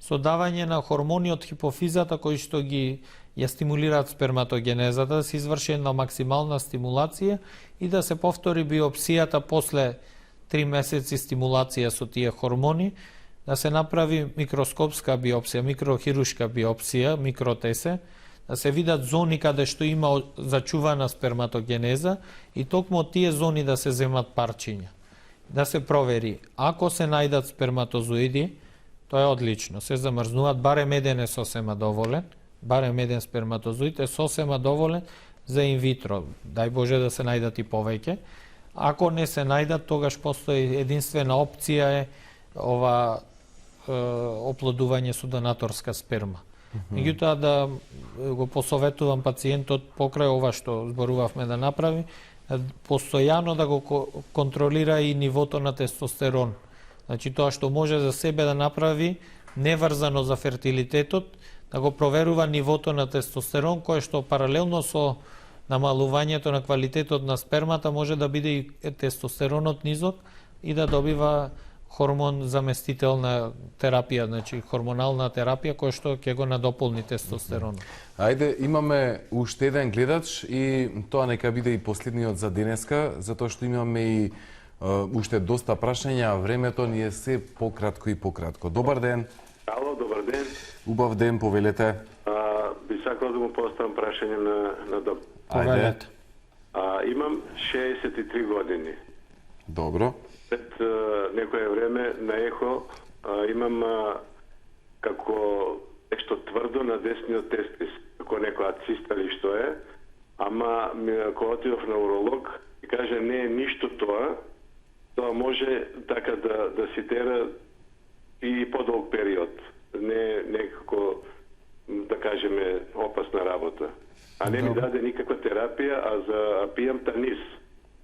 со давање на хормони од хипофизата кои што ги ја стимулираат сперматогенезата, да се изврши една максимална стимулација и да се повтори биопсијата после 3 месеци стимулација со тие хормони, да се направи микроскопска биопсија, микрохирушка биопсија, микротесе, да се видат зони каде што има зачувана сперматогенеза и токму од тие зони да се земат парчиња. Да се провери, ако се најдат сперматозоиди, тоа е одлично, се замрзнуваат, барем еден е сосема доволен, барем еден сперматозоид е сосема доволен за инвитро, дај Боже да се најдат и повеќе. Ако не се најдат, тогаш постои единствена опција е ова оплодување со донаторска сперма. Меѓутоа да го посоветувам пациентот покрај ова што зборувавме да направи, постојано да го контролира и нивото на тестостерон. Значи тоа што може за себе да направи, неврзано за фертилитетот, да го проверува нивото на тестостерон, кое што паралелно со намалувањето на квалитетот на спермата може да биде и тестостеронот низок и да добива хормон заместител на терапија, значи хормонална терапија која што ќе го надополни тестостеронот. Ајде, имаме уште еден гледач и тоа нека биде и последниот за денеска, затоа што имаме и уште доста прашања, а времето ни е се пократко и пократко. Добар ден. Ало, добар ден. Убав ден, повелете. Би сакал да му поставам прашање на доктор. Ајде. Имам 63 години. Добро. Пред некое време на ехо имам како нешто тврдо на десниот тестис, како некоја циста или што е, ама кога отидов на уролог и каже не е ништо тоа може така да си тера и подолг период. Не е некако, да кажеме, опасна работа. А не ми даде никаква терапија, пијам танис.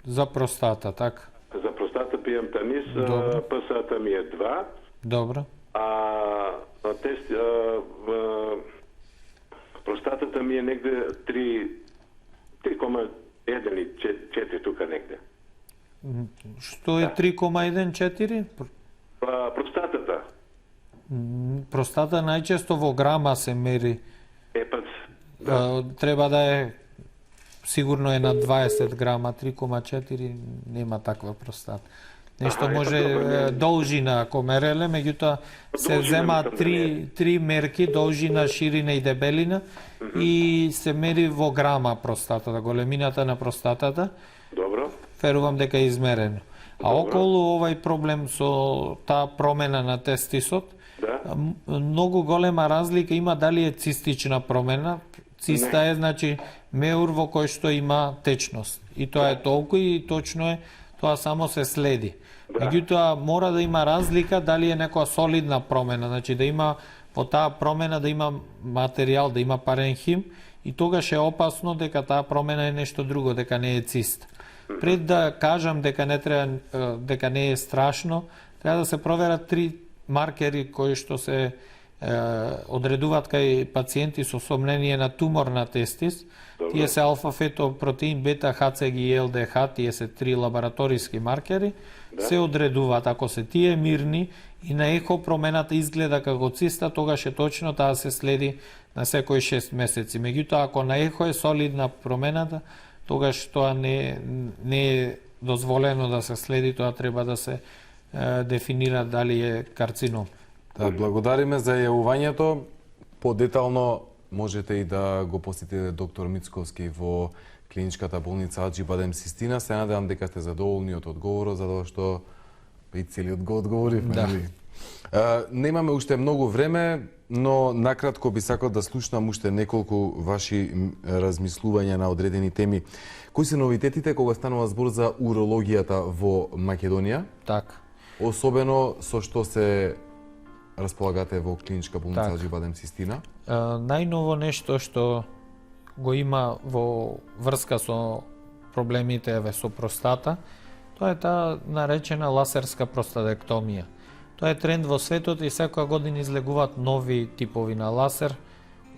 За простата, така? За простата пијам танис, ПСА-та ми е 2. Добро. Простатата ми е негде 3,1 и 4 тука негде. Што е 3,1-4? Простатата. Простата најчесто во грама се мери. Треба да е сигурно е на 20 грама, 3,4 нема таква простата. Нешто може должина ако мереле, меѓутоа се зема три мерки, должина, ширина и дебелина и се мери во грама простатата, големината на простатата. Добро. Верувам дека е измерено. А околу овај проблем со таа промена на тестисот, многу голема разлика има дали е цистична промена. Циста е, значи, меур во кој што има течност. И тоа е толку и точно е, тоа само се следи. Меѓутоа, мора да има разлика дали е некоја солидна промена, значи да има во таа промена да има материјал, да има паренхим и тогаш е опасно дека таа промена е нешто друго, дека не е цист. Пред да кажам дека не треба, дека не е страшно, треба да се проверат 3 маркери кои што се одредуваат кај пациенти со сомнение на тумор на тестис. Тие се алфа-фетопротеин, бета-ХЦГ и ЛДХ, тие се 3 лабораториски маркери, се одредуваат. Ако се тие мирни и на ехо промената изгледа како циста, тогаш е точно таа се следи на секој 6 месеци. Меѓутоа, ако на ехо е солидна промената, тогаш тоа не е дозволено да се следи, тоа треба да се дефинира дали е карцином. Да, благодариме за јавувањето. Подетално можете и да го посетите доктор Мицковски во клиничката болница Аџи Бадем Систина. Се надевам дека сте задоволни од одговорот, затоа што И целиот го одговоривме, Да. нели? Немаме уште многу време, но накратко би сакал да слушнам уште неколку ваши размислувања на одредени теми. Кои се новитетите кога станува збор за урологијата во Македонија? Така. Особено со што се располагате во клиничка болница Так. Аџи-Бадем Систина? Најново нешто што го има во врска со проблемите со простата, тоа е таа наречена ласерска простатектомија. Тоа е тренд во светот и секоја година излегуваат нови типови на ласер.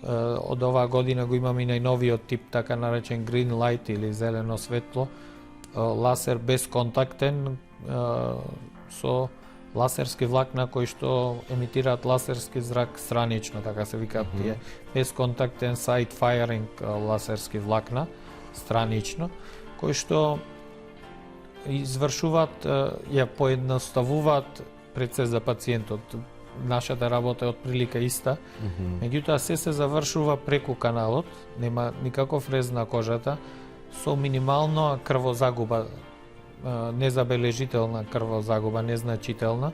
Од оваа година го имаме и најновиот тип, така наречен green light или зелено светло, ласер безконтактен со ласерски влакна кои што емитираат ласерски зрак странично, така се викаат тие. Безконтактен side firing ласерски влакна странично, кои што извршуваат, ја поедноставуваат процес за пациентот. Нашата работа е отприлика иста, меѓутоа се завршува преку каналот, нема никаков рез на кожата, со минимална крвозагуба, незабележителна крвозагуба, незначителна,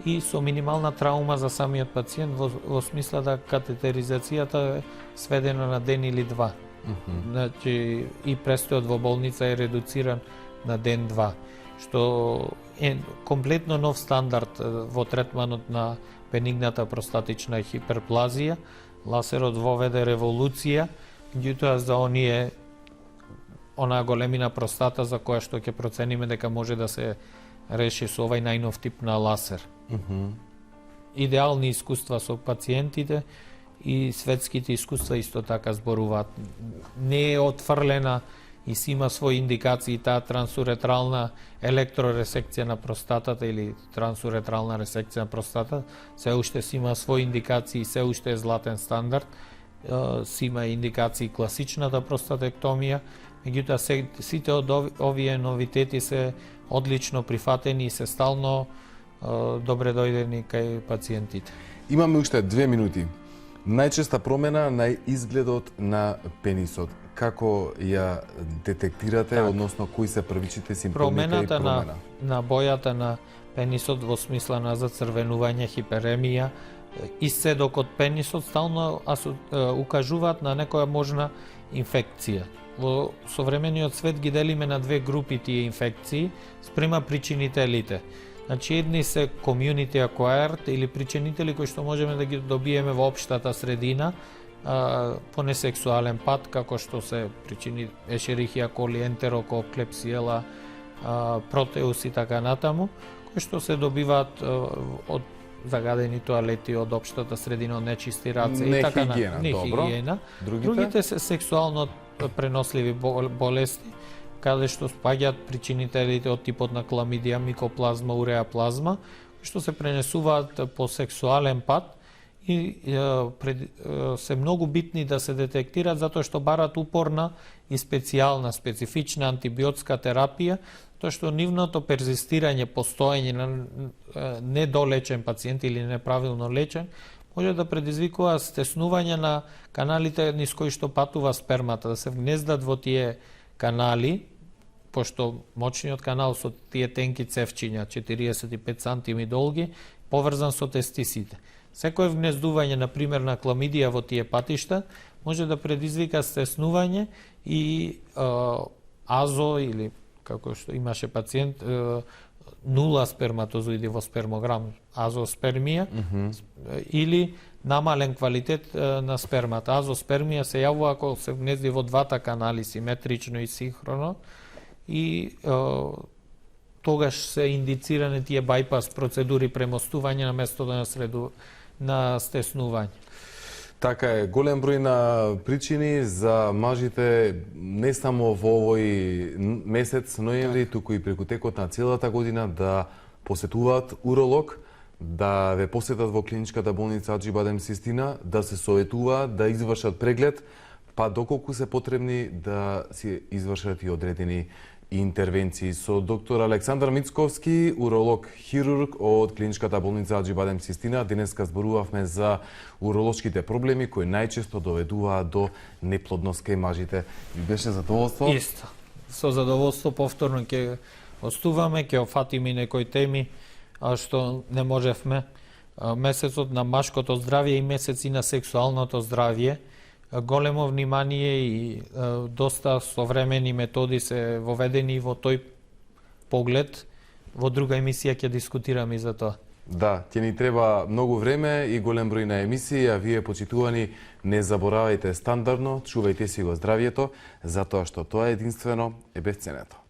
и со минимална траума за самиот пациент во смисла да катетеризацијата е сведена на ден или два. Значи и престојот во болница е редуциран на ден-два, што е комплетно нов стандард во третманот на бенигната простатична хиперплазија. Ласерот воведе револуција, меѓутоа за онаа големина простата за која што ќе процениме дека може да се реши со овај најнов тип на ласер. Идеални искуства со пациентите и светските искуства исто така зборуваат. Не е отфрлена и си има своји индикации таа трансуретрална електроресекција на простатата или трансуретрална ресекција на простатата, се уште си има своји индикации, се уште е златен стандард, си има индикации класичната простатектомија, меѓутоа сите од овие новитети се одлично прифатени и се стално добре дојдени кај пациентите. Имаме уште 2 минути. Најчеста промена на изгледот на пенисот. Како ја детектирате, односно кои се првичните симптоми кај промена? На бојата на пенисот во смисла на зацрвенување, хиперемија, исцедок од пенисот стално укажуваат на некоја можна инфекција. Во современиот свет ги делиме на две групи тие инфекции спрема причинителите. Значи едни се community acquired или причинители кои што можеме да ги добиеме во општата средина по несексуален пат, како што се причини Ешерихија коли, ентерокок, клепсиела, протеус и така натаму, кои што се добиваат од загадени тоалети, од општата средина, од нечисти раце и така натаму. Нехигиена. Другите се сексуално преносливи болести, каде што спаѓаат причинителите од типот на кламидија, микоплазма, уреаплазма, што се пренесуваат по сексуален пат и се многу битни да се детектираат затоа што барат упорна и специјална, специфична антибиотска терапија, тоа што нивното перзистирање, постоење на недолечен пациент или неправилно лечен, може да предизвикува стеснување на каналите низ кои што патува спермата, да се вгнездат во тие канали, пошто мочниот канал со тие тенки цевчиња, 45 сантими долги, поврзан со тестисите. Секое вгнездување, например, на кламидија во тие патишта, може да предизвика стеснување и азо, или како што имаше пациент, нула сперматозоиди во спермограм, азоспермија, или намален квалитет на спермата. Азоспермија се јавува ако се вгнезди во двата канали, симетрично и синхроно, и тогаш се индицирани тие байпас процедури премостување на местото на стеснување. Така е, голем број на причини за мажите не само во овој месец ноември, туку и преку текот на целата година да посетуваат уролог, да ве посетат во клиничката болница Аџи-Бадем Систина, да се советуваат, да извршат преглед, па доколку се потребни да си извршат и одредени интервенции. Со доктор Александар Мицковски, уролог хирург од клиничката болница Аџи-Бадем Систина, денеска зборувавме за уролошките проблеми кои најчесто доведуваат до неплодност кај мажите. Ви беше задоволство? Исто. Со задоволство повторно ќе остуваме, ќе офатиме некои теми што не можевме. Месецот на машкото здравје и месец и на сексуалното здравје. Големо внимание и доста современи методи се воведени во тој поглед. Во друга емисија ќе дискутираме и за тоа. Да, ќе ни треба многу време и голем број на емисии, а вие, почитувани, не заборавајте стандардно, чувајте си го здравјето, затоа што тоа единствено е бесценето.